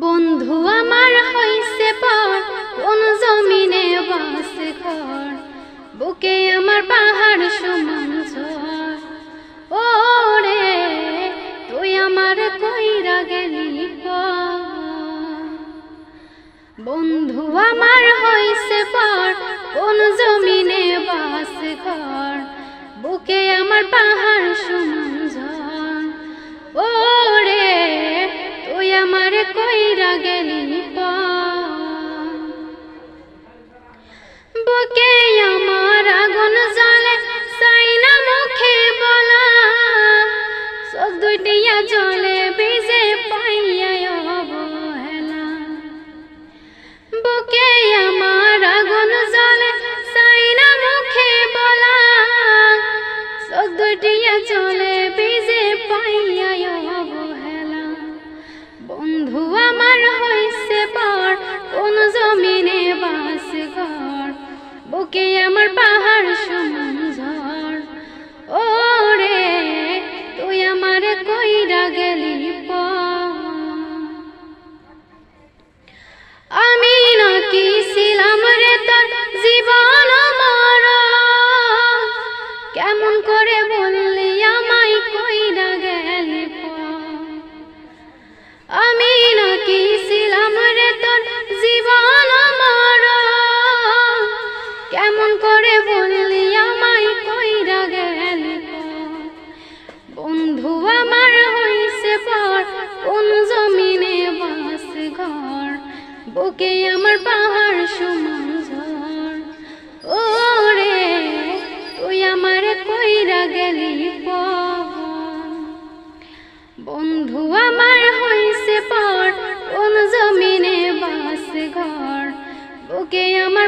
বন্ধু আমার হইছে পর কোন জমিনে বাসে ঘর, বুকে আমার পাহাড় সমান ঝড়। ও রে তুই আমার কইরা গেলি পর। বন্ধু আমার হইছে পর কোন জমিনে বাসে ঘর, বুকে আমার পাহাড় সমান ঝড়। ও রে তুই আমার কইরা গেলি পর। বুকে আমার আগুন জ্বলে চাই না মুখে বলা, চোখ দুটিয়া জলে ভিজে পাইয়া অবহেলা। বুকে আমার আগুন জ্বলে চাই না মুখে বলা, চোখ দুটিয়া জলে ভিজে পাইয়া অবহেলা। বন্ধু আমার হইছে পর কোন জমিনে বাসে ঘর, বুকে আমার পাহাড় সমান ঝড়। ও রে তুই আমার কইরা গেলি পর। আমি নাকি ছিলাম রে তোর জীবন মরণ, কেমন করে বললি আমায় কইরা গেলি পর। আমি নাকি ছিলাম রে তোর জীবন মরণ, কেমন করে বললি আমায় কইরা গেলি পর। বন্ধু আমার হইছে পর কোন জমিনে বাসে ঘর, বুকে আমার পাহাড় সমান ঝড়। ও রে তুই আমার কইরা গেলি পর। বন্ধু আমার হইছে পর কোন জমিনে বাসে ঘর, বুকে আমার